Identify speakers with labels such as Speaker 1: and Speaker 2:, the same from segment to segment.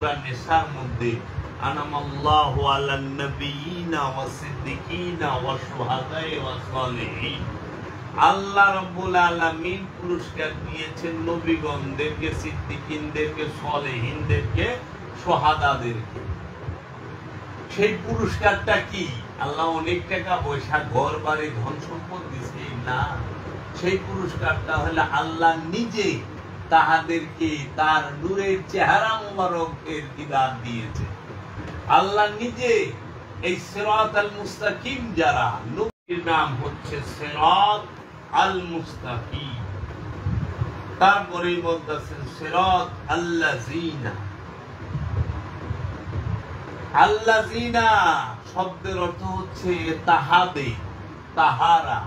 Speaker 1: নেশার মধ্যে আনামাল্লাহু আলান নবিয়িনা ওয়াস সিদ্দিকিনা ওয়াশ শুহাদায়ে ওয়াস সালিহিন। আল্লাহ রাব্বুল আলামিন পুরস্কার দিয়েছেন নবীগণদেরকে, সিদ্দিকিনদেরকে, সালেহিনদেরকে, শুহাদাদেরকে। সেই পুরস্কারটা কি? আল্লাহ অনেক টাকা পয়সা, ঘর বাড়ি, ধন সম্পদ দিয়েছে না। সেই পুরস্কারটা হলো আল্লাহ নিজে তাহাদেরকে তার নূরের চেহারা মুবারকের দিদার দিয়েছে। আল্লাহ নিজে এই সিরাত আল মুস্তাকিম, যারা নবীর নাম হচ্ছে সিরাত আল মুস্তাকিম। তারপরে বলতেছেন সিরাত আল্লাযিনা। আল্লাযিনা শব্দের অর্থ হচ্ছে তাহাদে, তাহারা,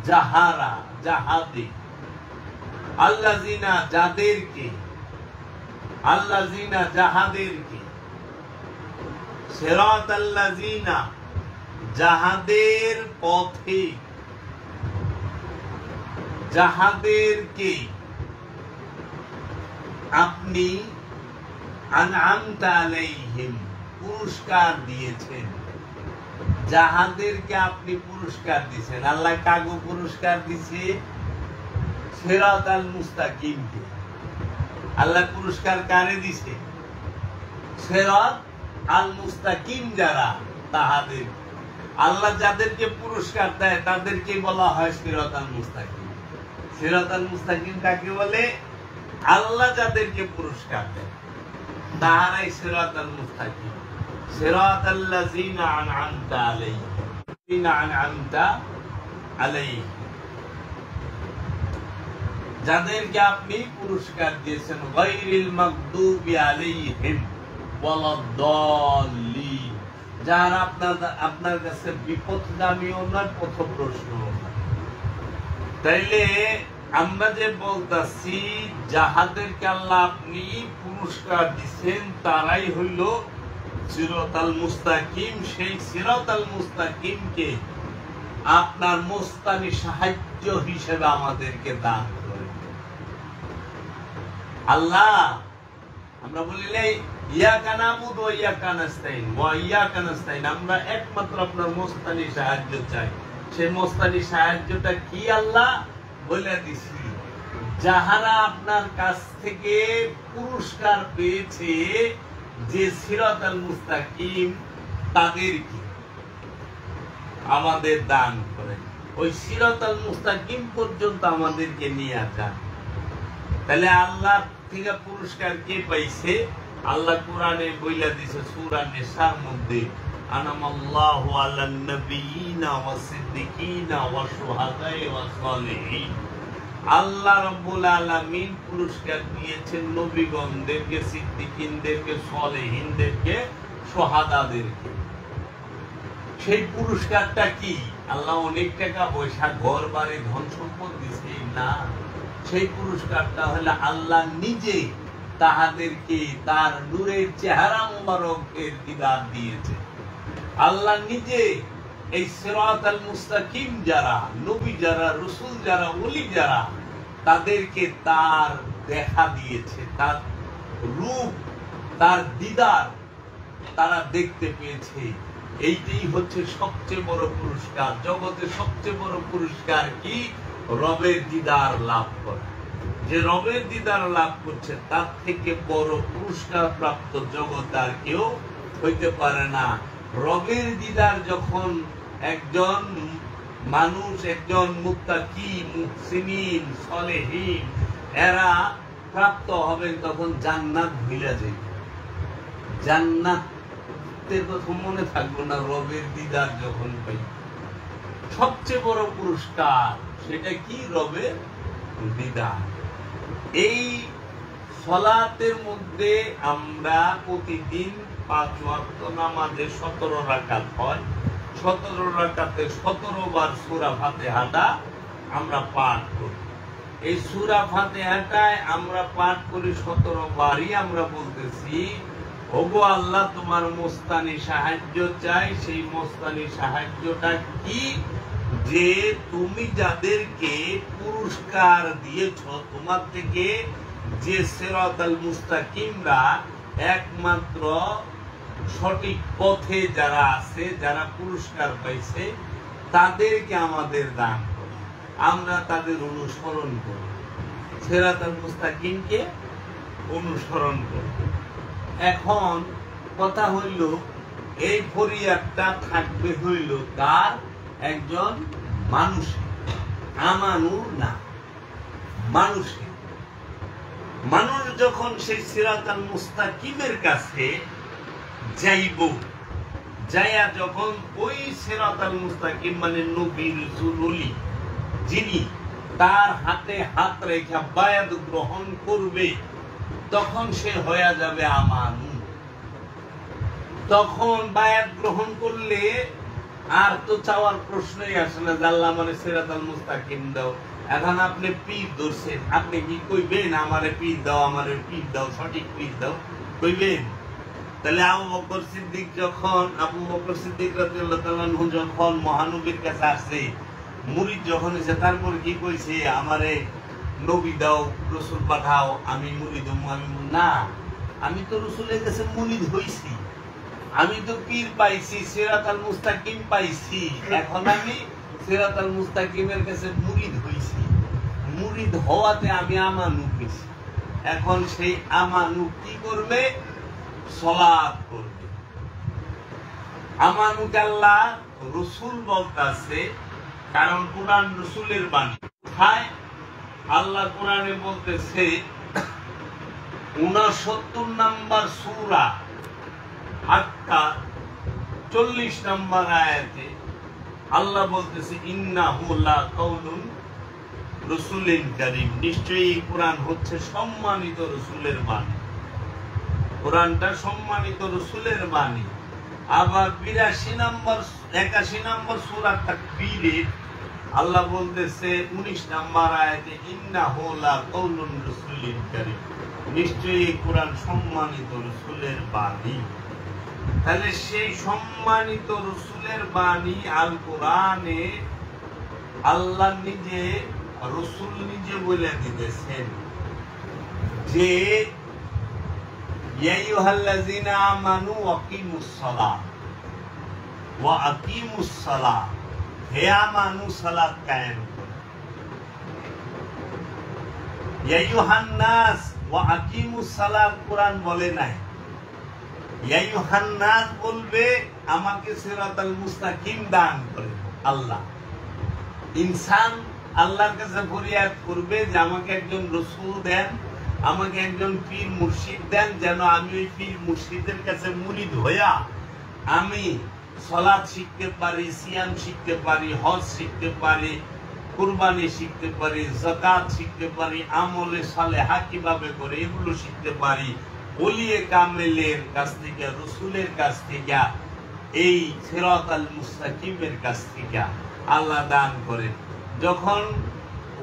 Speaker 1: যাহারা, যাহাদে। আল্লাযিনা যাদেরকে, আল্লাযিনা যাহাদেরকে। সিরাত আল্লাযিনা যাহাদের পথে, যাহাদেরকে আপনি আনআমতা আলাইহিম পুরস্কার দিয়েছেন। যাহাদেরকে আপনি পুরস্কার দিয়েছেন। আল্লাহ কাগো পুরস্কার দিছে? সিরাত আল মুস্তাকিমকে। আল্লাহ পুরস্কার কারে দিছে? সিরাত আল মুস্তাকিম যারা, তাহাদের। আল্লাহ যাদেরকে পুরস্কার দেয় তাদেরকে বলা হয় সিরাত আল মুস্তাকিম। সিরাত আল মুস্তাকিম কাকে বলে? আল্লাহ যাদেরকে পুরস্কার দেয় তাহারাই সিরাত আল মুস্তাকিম। সিরাত আল্লাযিনা আনআমতা আলাইহিম, আনআমতা আলাইহিম, যাদেরকে আপনি পুরস্কার দিয়েছেন। গায়রিল মাগদুবি আলাইহিম ওয়ালাদ-দাল্লিন, যারা আপনার কাছে বিপথগামীও নয়, পথভ্রষ্টও নয়। তাইলে আমরা যে বলতাছি যাহাদেরকে আল্লাহ আপনি পুরস্কার দিচ্ছেন তারাই হইল সিরাত আল মুস্তাকিম। সেই সিরাত আল মুস্তাকিমকে আপনার মোস্তানি সাহায্য হিসেবে আমাদেরকে দান করে আল্লাহ। আমরা বলি ইয়াকা নাবুদু ওয়া ইয়াকা নাস্তাইন ওয়া ইয়াকা নাস্তাইন, আমরা একমাত্র আপনার মোস্তানি সাহায্য চাই। সেই মোস্তানি সাহায্যটা কি আল্লাহ বলে দিছি? যাহারা আপনার কাছ থেকে পুরস্কার পেয়েছে, যে সিরাত আল মুস্তাকিম, তাদেরকে আমাদের দান করে। ওই সিরাত আল মুস্তাকিম পর্যন্ত আমাদেরকে নিয়ে যান। তাহলে আল্লাহ থেকে পুরস্কার কে পাইছে? আল্লাহ কোরআনে বইলা দিছে সূরা নিসার মধ্যে, আনামাল্লাহু আলান নবিয়িনা ওয়াস সিদ্দিকিনা ওয়াশ শুহাদায়ে ওয়াস সালিহিন। আল্লাহ রাব্বুল আলামিন পুরস্কার দিয়েছেন নবীগণদেরকে, সিদ্দিকিনদেরকে, সালেহিনদেরকে, শুহাদাদেরকে। সেই পুরস্কারটা কি? আল্লাহ অনেক টাকা পয়সা, ঘর বাড়ি, ধন সম্পদ দিছে না। সেই পুরস্কারটা হলো আল্লাহ নিজে তাহাদেরকে তার নূরের চেহারা মুবারকের দিদার দিয়েছে। আল্লাহ নিজে এই সিরাত আল মুস্তাকিম যারা, নবী যারা, রাসূল যারা, ওলি যারা, তাদেরকে তার দেখা দিয়েছে, তার রূপ, তার দিদার তারা দেখতে পেয়েছে। এইটাই হচ্ছে সবচেয়ে বড় পুরস্কার। জগতে সবচেয়ে বড় পুরস্কার কি? রবের দিদার লাভ করা। যে রবের দিদার লাভ করছে তার থেকে বড় পুরস্কার প্রাপ্ত জগৎ আর কেউ হইতে পারে না। রবের দিদার যখন একজন মানুষ, একজন মুত্তাকি, মুহসিনিন, সালেহিন এরা প্রাপ্ত হবেন, তখন জান্নাত ভুলে যাবে। জান্নাতের কথা মনে থাকবে না রবের দিদার যখন পাই। সবচেয়ে বড় পুরস্কার সেটা কি? রবের দিদার। এই সালাতের মধ্যে আমরা প্রতিদিন 5 ওয়াক্ত নামাজে 17 রাকাত হয়। 17 রাকাতে 17 বার সূরা ফাতিহাটা আমরা পাঠ করি। এই সূরা ফাতিহাটায় আমরা পাঠ করি 17 বারই। আমরা বলতেছি, ওগো আল্লাহ, তোমার মোস্তানি সাহায্য চাই। সেই মোস্তানি সাহায্যটা কি? যে তুমি যাদেরকে পুরস্কার দিয়েছ, তোমার থেকে যে সিরাত আল মুস্তাকিমরা একমাত্র সঠিক পথে যারা আছে, যারা পুরস্কার পাইছে, তাদেরকে আমাদের দান করে, আমরা তাদের অনুসরণ করি, সিরাতাল মুস্তাকিমকে অনুসরণ করি। এখন কথা হইল, এই ফরিয়াদটা থাকবে হইল তার একজন মানুষ, আমানুর না, মানুষের। মানুষ যখন সেই সিরাতাল মুস্তাকিমের কাছে যাইব, যাইয়া যখন ওই সিরাতাল মুস্তাকিম মানে নবী রাসূল ওলি যিনি, তার হাতে হাত রেখে বায়াত গ্রহণ করবে, তখন সে হয়ে যাবে আমানু। তখন বায়াত গ্রহণ করলে আর তো চাওয়ার প্রশ্নই আসে না, আল্লাহ মানে সিরাতাল মুস্তাকিম দাও। এখন আপনি পীর ধরছেন, আপনি কি কইবেন আমারে পীর দাও, আমারে পীর দাও, সঠিক পীর দাও, কইবেন? তাহলে আবু বকর সিদ্দিক রাদিয়াল্লাহু তাআলা আনহু যখন মহানবীর কাছে আসছে, মুরিদ যখন এসে, তারপর কি কইছে, আমারে নবী দাও, রাসূল পাঠাও, আমি মুরিদ হবো। না, আমি তো রাসূলের কাছে মুরিদ হইছি, আমি তো পীর পাইছি, সিরাতাল মুস্তাকিম পাইছি, এখন আমি সিরাতাল মুস্তাকিমের কাছে মুরিদ হইছি। মুরিদ হওয়াতে আমি আমানু পেয়েছি। এখন সেই আমানু কি করবে? সালাত করবে। আমানুকে আল্লাহ রাসূল বলতাছে, কারণ কুরআন রাসূলের বাণী। কোথায়? আল্লাহ কোরআনে বলতেছে 69 নম্বর সূরা হাক্কা 40 নম্বর আয়াতে আল্লাহ বলতেছে, ইন্নাহু লা কাউলুন রাসূলিন কারীম, নিশ্চয়ই কোরআন হচ্ছে সম্মানিত রাসূলের বাণী। কোরআনটা সম্মানিত রাসূলের বাণী। আবার 81 নম্বর সূরা তাকবীরে আল্লাহ বলতেছে 19 নম্বর আয়াতে, ইন্নাহু লা কাউলুন রাসূলিন কারীম, নিশ্চয়ই কোরআন সম্মানিত রাসূলের বাণী। তাহলে সেই সম্মানিত রাসূলের বাণী আল কোরআনে আল্লাহ নিজে, রাসূল নিজে বলে দিতেছেন যে, ইয়া আইয়ুহাল্লাযীনা আমানু ওয়াকিমুস সালাত ওয়া আকিমুস সালাত, হে আমানু সালাত কায়েম করো। ইয়া আইয়ুহান নাস ওয়া আকিমুস সালাত কোরআন বলে নাই, ইয়া আইয়ুহান নাস বলবে আমাকে সিরাতাল মুস্তাকিম দান করে আল্লাহ। ইনসান আল্লাহর কাছে ফরিয়াদ করবে যে আমাকে একজন রাসূল দেন, আমাকে একজন পীর মুর্শিদ দেন, যেন আমি ওই পীর মুর্শিদের কাছে মুরিদ হইয়া আমি সালাত শিখতে পারি, সিয়াম শিখতে পারি, হজ শিখতে পারি, কুরবানি শিখতে পারি, যাকাত শিখতে পারি, আমলে সালেহা কিভাবে করে এগুলো শিখতে পারি। ওলিয়ে কামেলের কাছ থেকে, রাসূলের কাছ থেকে, এই সিরাতাল মুস্তাকিমের কাছ থেকে আল্লাহ দান করেন। যখন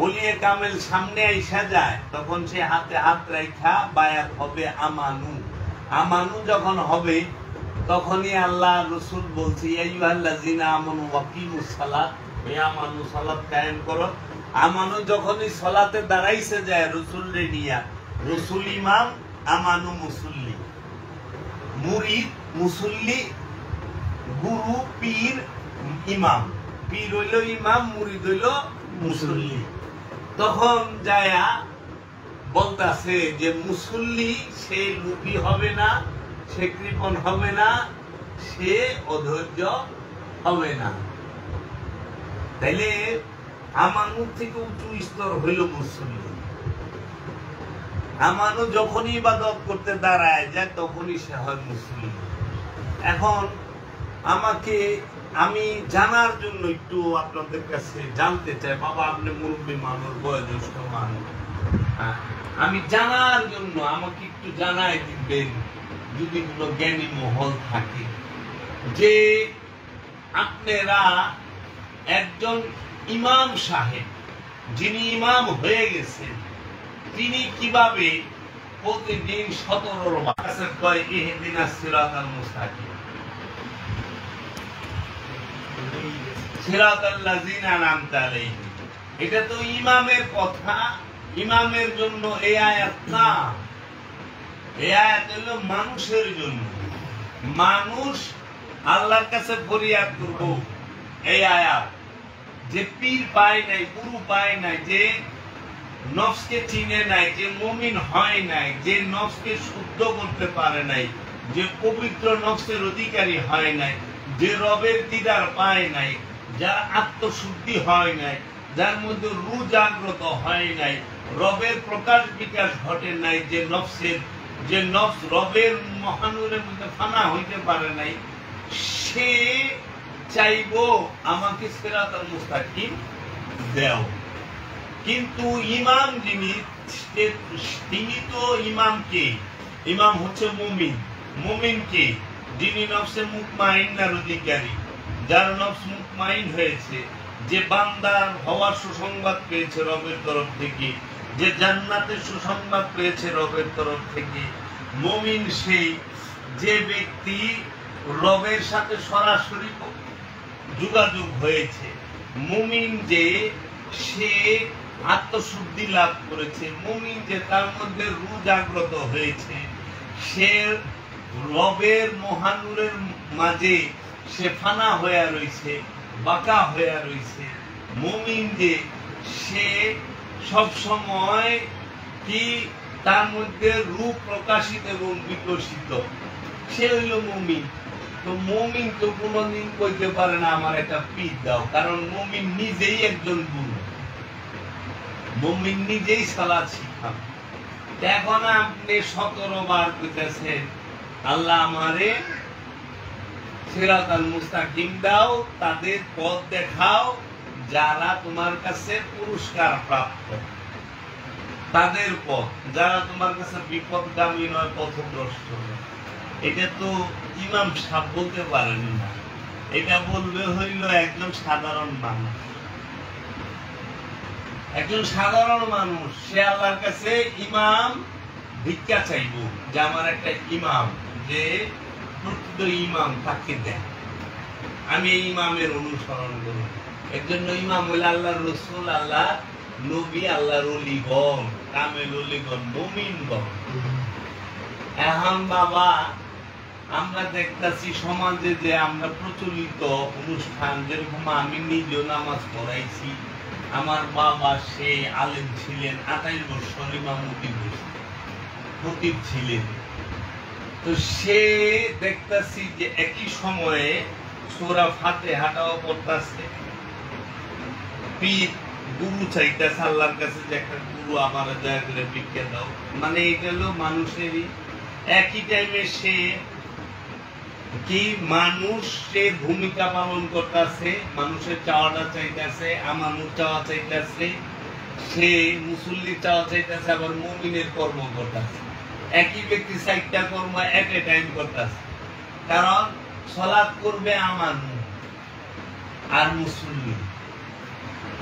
Speaker 1: ওলিয়ে কামেল সামনে আইসা যায়, তখন সে হাতে হাত রাখা বায়াত হবে আমানু। আমানু যখন হবে, তখনই আল্লাহ রাসূল বলছে, ইয়া আইয়ুহাল্লাযীনা আমানু ওয়াকিমুস সালাত, হে আমানু সালাত কায়েম করো। আমানু যখনই সালাতে দাঁড়াইছে যায় রাসূল রে নিয়া, রাসূল ইমাম, আমানু মুসল্লি, মুরিদ মুসল্লি, গুরু পীর ইমাম, পীর হইল ইমাম, মুরিদ হইল মুসল্লি। তখন যায়া বলতাছে যে মুসল্লি সে লুপি হবে না, সে কৃপণ হবে না, সে অধৈর্য হবে না। তাইলে আমানু থেকে উঁচু স্তর হইল মুসল্লি। আমানু যখনই ইবাদত করতে দাঁড়ায় যায়, তখনই সে হয় মুসল্লি। এখন আমি জানার জন্য একটু আপনাদের কাছে জানতে চাই, বাবা আপনি মুরব্বী মানুষ, বয়োজ্যেষ্ঠ মানুষ, আমি জানার জন্য আমাকে একটু জানাই দিবেন, যদি কোনো জ্ঞানী মহল থাকে, যে আপনারা একজন ইমাম সাহেব যিনি ইমাম হয়ে গেছেন, তিনি কিভাবে প্রতিদিন 17 বার কয় ইহদিনাস সিরাতাল মুস্তাকিম, সিরাতাল্লাযীনা আন'আমতা আলাইহিম। এটা তো ইমামের কথা, ইমামের জন্য এই আয়াত না। এই আয়াত হলো মানুষের জন্য। মানুষ আল্লাহর কাছে ফরিয়াদ করব এই আয়াত, যে পীর পায় নাই, গুরু পায় নাই, যে নফসকে চিনে নাই, যে মুমিন হয় নাই, যে নফসকে শুদ্ধ করতে পারে নাই, যে পবিত্র নফসের অধিকারী হয় নাই, যে রবের দিদার পায় নাই, যার আত্মশুদ্ধি হয় নাই, যার মধ্যে রু জাগ্রত হয় নাই, রবের প্রকাশ বিকাশ ঘটে নাই, যে নফস রবের মহানূরের মধ্যে ফানা হইতে পারে নাই, সে চাইবো আমাকে সিরাতাল মুস্তাকিম দাও। কিন্তু ইমাম যিনি, তিনি তো ইমামকে, ইমাম হচ্ছে মুমিন। মুমিনকে যিনি নফসে মুতমাইন্নার অধিকারী, যার নফস মুতমাইন হয়েছে, যে বান্দার হওয়ার সুসংবাদ পেয়েছে রবের তরফ থেকে, যে জান্নাতের সুসংবাদ পেয়েছে রবের তরফ থেকে, মুমিন সেই যে ব্যক্তি রবের সাথে সরাসরি যোগাযোগ হয়েছে, মুমিন যে সে আত্মশুদ্ধি লাভ করেছে, মুমিন যে তার মধ্যে রু জাগ্রত হয়েছে, সে রবের মহানূরের মাঝে সে ফানা হয়ে রয়েছে, বাঁকা হয়ে রয়েছে, মুমিন যে সে সব সময় কি তার মধ্যে রূপ প্রকাশিত এবং বিকশিত, সে হইল মুমিন। তো মুমিন তো কোনদিন কইতে পারে না আমার একটা পীর দাও, কারণ মুমিন নিজেই একজন গুরু, মুমিন নিজেই সালাত শিখান। এখন আপনি 17 বার কইতেছেন আল্লাহ আমারে সিরাতাল মুস্তাকিম দাও, তাদের পথ দেখাও যারা তোমার কাছে পুরস্কার প্রাপ্ত, তাদের পথ যারা তোমার কাছে বিপদগামী নয়, পথভ্রষ্ট। এটা তো ইমাম সাহেব বলতে পারেন না, এটা বলবে হইল একজন সাধারণ মানুষ। একজন সাধারণ মানুষ সে আল্লাহর কাছে ইমাম ভিক্ষা চাইব, যে আমার একটা ইমাম, যে প্রকৃত ইমাম তাকে দেন, আমি এই ইমামের অনুসরণ করব। একজন ইমাম হইল আল্লাহর রসুল, আল্লাহ নবী, আল্লাহর ওলিগণ, কামেল ওলিগণ, মুমিনগণ। এখন বাবা আমরা দেখতেছি সমাজে যে আমরা প্রচলিত অনুষ্ঠান, যেরকম আমি নিজেও নামাজ পড়াইছি, আমার বাবা সে আলেম ছিলেন, 28 বছর ইমামতি খতিব ছিলেন। তো সে দেখতেছি যে একই সময়ে সূরা ফাতিহাটাও পড়তেছে, পীর গুরু চাইতেছে আল্লাহর কাছে যে একটা গুরু আমার দয়া করে ভিক্ষা দাও। মানে এটা হলো মানুষেরই একই টাইমে সে কি মানুষের ভূমিকা পালন করতেছে, মানুষের চাওয়াটা চাইতেছে, আমানুর চাওয়া চাইতেছে, সে মুসল্লির চাওয়া চাইতেছে, আবার মুমিনের কর্ম করতেছে। একই ব্যক্তি 4টা কর্ম এট এ টাইম করতেছে, কারণ সালাত করবে আমানু আর মুসল্লি।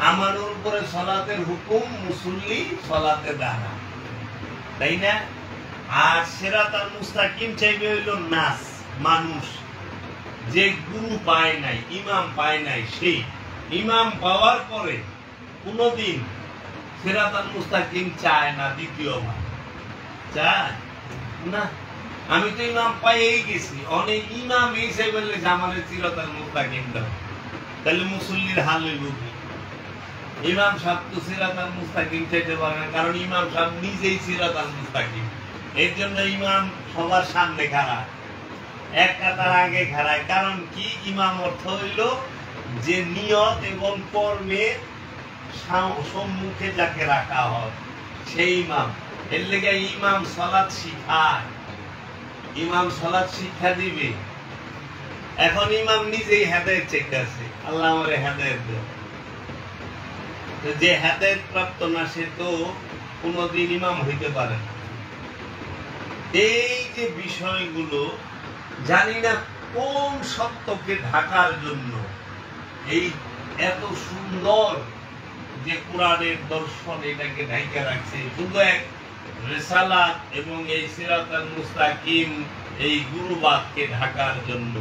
Speaker 1: আমানুর উপরে সালাতের হুকুম, মুসল্লি সালাতে দাঁড়া, তাই না? আর সিরাতাল মুস্তাকিম চাইবে হইল নাস, মানুষ, যে গুরু পায় নাই, ইমাম পায় নাই, সেই ইমাম পাওয়ার পরে কোনদিন সিরাতাল মুস্তাকিম চায় না দ্বিতীয়বার, চায় না। আমি তো ইমাম পাইয়েই গেছি, অনেক ইমাম এসে বললে যে আমাদের সিরাতাল মুস্তাকিম দাও, তাহলে মুসল্লির হাল হইব কি? ইমাম সাহেব তো সিরাতাল মুস্তাকিম চাইতে পারে না, কারণ ইমাম সাহেব নিজেই সিরাতাল মুস্তাকিম। এর জন্য ইমাম সবার সামনে খাড়ায়, এক কাতার আগে খাড়ায়। কারণ কি? ইমাম অর্থ হইল যে নিয়ত এবং কর্মের সম্মুখে যাকে রাখা হয় সেই ইমাম। এর লেগে ইমাম সালাত শিখায়, ইমাম সালাত শিক্ষা দিবে। এখন ইমাম নিজেই হেদায়েত চাইতেছে, আল্লাহ আমারে হেদায়েত দাও। যে হেদায়েত প্রাপ্ত না সে তো কোনদিন ইমাম হইতে পারে না। এই যে বিষয়গুলো জানি না কোন সত্যকে ঢাকার জন্য এই এত সুন্দর যে কোরআনের দর্শন এটাকে ঢাকা রাখছে, শুধু এক রিসালাত এবং এই সিরাতাল মুস্তাকিম এই গুরুবাদকে ঢাকার জন্য।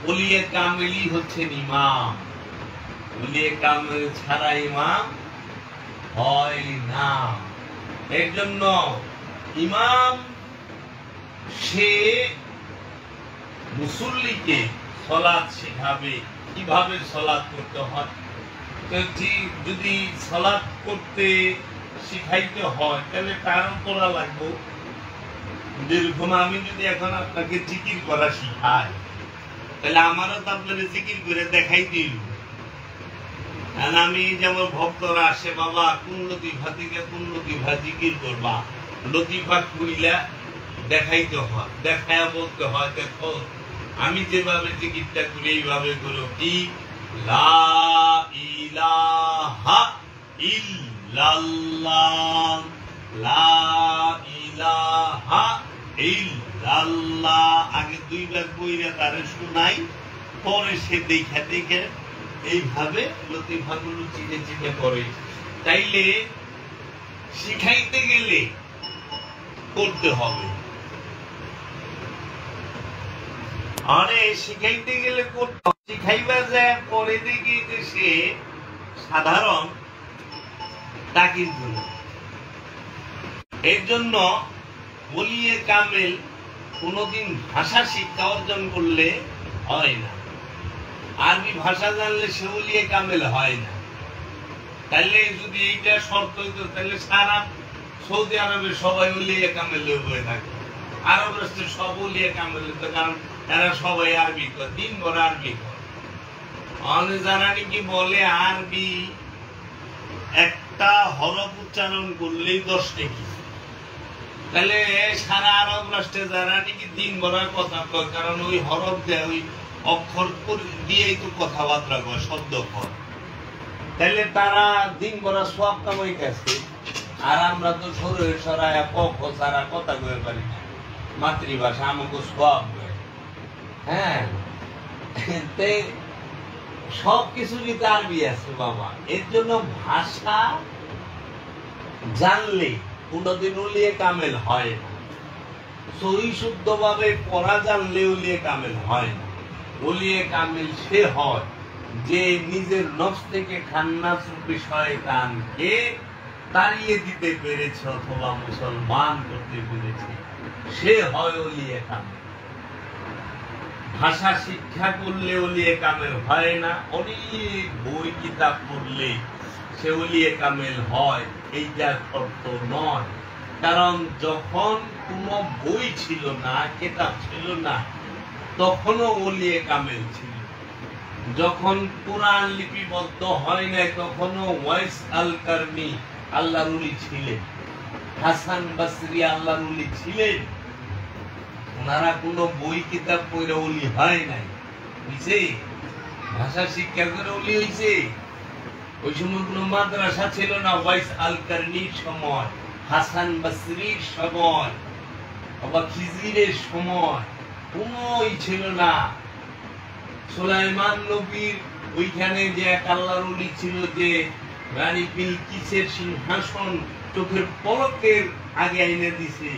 Speaker 1: ওলিয়ে কামেলি হচ্ছেন ইমাম, ওলিয়ে কামেল ছাড়া ইমাম হয় না। এর জন্য ইমাম সে মুসল্লিকে সালাত শিখাবে, কিভাবে সালাত করতে হয়। যদি সালাত করতে শিখাইতে হয় তাহলে কারণ করা লাগবে। যেরকম আমি যদি এখন আপনাকে জিকির করা শিখাই, তাহলে আমারও তো আপনার জিকির করে দেখাই দিল। আমি যেমন ভক্তরা আসে, বাবা কোন লতিফা থেকে কোন লতিফা জিকির করবা, লতিফা খুইলা দেখাইতে হয়, দেখায়া বলতে হয়, দেখো আমি যেভাবে জিকিরটা করি এইভাবে করো। কি লা ইলাহা ইল্লাল্লাহ, লা ইলাহা ইল্লাল্লাহ। আগে দুইবার কইরা তারে শোনাই, পরে সে দেখা দেখে এইভাবে লতিফাগুলো চিনে চিনে করে। তাইলে শিখাইতে গেলে করতে হবে, আরে শিখাইতে গেলে শিখাইবা যায়, পরে দেখি যে সে সাধারণ তা কিন্তু না। এর জন্য ওলিয়ে কামেল কোনদিন ভাষা শিক্ষা অর্জন করলে হয় না। আরবি ভাষা জানলে সে ওলিয়ে কামেল হয় না। তাহলে যদি এইটা শর্ত হইতো, তাহলে সারা সৌদি আরবে সবাই ওলিয়ে কামেল হয়ে থাকে, আরব রাষ্ট্রে সব ওলিয়ে কামেল হতো, কারণ এরা সবাই আরবি করে, দিন ভর আরবি করে। যারা নাকি বলে আরবি একটা হরফ উচ্চারণ করলেই 10 নেকি, তাহলে সারা আরব রাষ্ট্রে যারা নাকি দিন ভরার কথা কয়, কারণ ওই হরফ দেয়, ওই অক্ষর দিয়েই তো কথাবার্তা কয়, শব্দ কয়, তাহলে তারা দিন ভরা সব কামাইতেছে। আর আমরা তো শরীর সরায়া পক্ষ ছাড়া কথা কয়ে পারি না, মাতৃভাষা আমাকে সব। হ্যাঁ, সবকিছু কিন্তু আরবি আছে বাবা। এর জন্য ভাষা জানলে কোনদিন ওলিয়ে কামেল হয় না। সহি শুদ্ধ ভাবে পড়া জানলে ওলিয়ে কামেল হয় না। ওলিয়ে কামেল সে হয় যে নিজের নফস থেকে খান্নাস রূপী শয়তানকে তাড়িয়ে দিতে পেরেছে অথবা মুসলমান করতে পেরেছে, সে হয় ওলিয়ে কামেল। ভাষা শিক্ষা করলে ওলিয়ে কামেল হয় না। অনেক বই কিতাব পড়লে সে ওলিয়ে কামেল হয়, এইটার অর্থ নয়। কারণ যখন কোনো বই ছিল না, কিতাব ছিল না, তখনও ওলিয়ে কামেল ছিল। যখন কোরআন লিপিবদ্ধ হয় নাই, তখনও ওয়াইস আল কারনি আল্লাহর ওলি ছিলেন, হাসান বসরি আল্লাহর ওলি ছিলেন। ওনারা কোনো বই কিতাব পড়ে ওলি হয় নাই, বুঝছে? ভাষা শিক্ষা করে ওলি হয়েছে। ওই সময় কোনো মাদ্রাসা ছিল না। ওয়াইস আল কারনির সময়, হাসান বসরির সময়, আবার খিজিরের সময় কোনোই ছিল না। সুলাইমান নবীর ওইখানে যে এক আল্লাহর ওলি ছিল, যে রানী বিলকিসের সিংহাসন চোখের পলকের আগে এনে দিছে,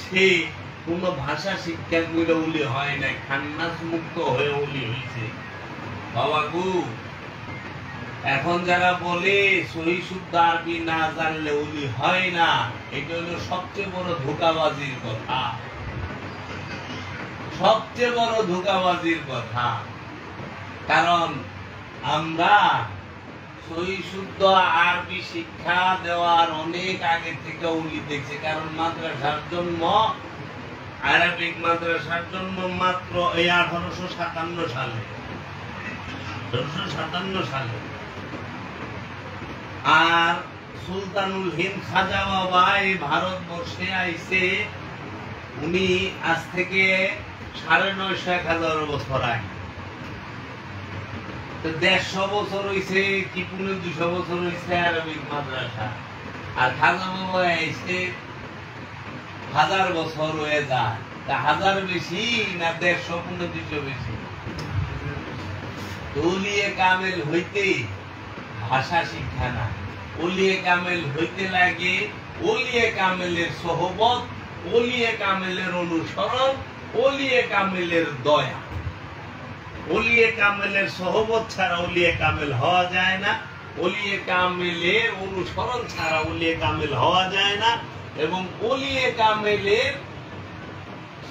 Speaker 1: সে কোন ভাষা শিক্ষা করে ওলি হয় নাই, খান্নাস মুক্ত হয়ে ওলি হয়েছে। বাবা গো, এখন যারা বলে সহি শুদ্ধ আরবি না জানলে ওলি হয় না, এটা হলো সবচেয়ে বড় ধোঁকাবাজির কথা, সবচেয়ে বড় ধোঁকাবাজির কথা। কারণ আমরা সহি শুদ্ধ আরবি শিক্ষা দেওয়ার অনেক আগে থেকে ওলি দেখছি। কারণ মাদ্রাসার জন্ম, আরবিক মাদ্রাসার জন্ম মাত্র এই 1857 সালে, 1857 সালে। আর সুলতানুল হিন্দ খাজা বাবা এই ভারতবর্ষে আইছে, উনি আজ থেকে 950-1000 বছর আগে। 150 বছর হয়েছে কি 200 বছর হয়েছে আরবিক মাদ্রাসা। আর খাজা বাবা আইছে 1000 বছর হয়ে যায়। 1000 বেশি না 150-200 বেশি? ওলিয়ে কামেল হইতে ভাষা শিক্ষা না, ওলিয়ে কামেল হইতে লাগে ওলিয়ে কামেলের সোহবত, ওলিয়ে কামেলের অনুসরণ, ওলিয়ে কামেলের দয়া। ওলিয়ে কামেলের সোহবত ছাড়া ওলিয়ে কামেল হওয়া যায় না, ওলিয়ে কামেলের অনুসরণ ছাড়া ওলিয়ে কামেল হওয়া যায় না, এবং ওলিয়ে কামেলের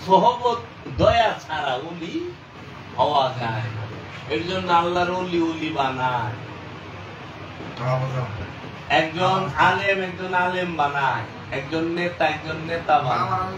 Speaker 1: সহবত দয়া ছাড়া ওলি হওয়া যায় না। এর জন্য আল্লাহর ওলি ওলি বানায়, একজন আলেম বানায়, একজন নেতা বানায়।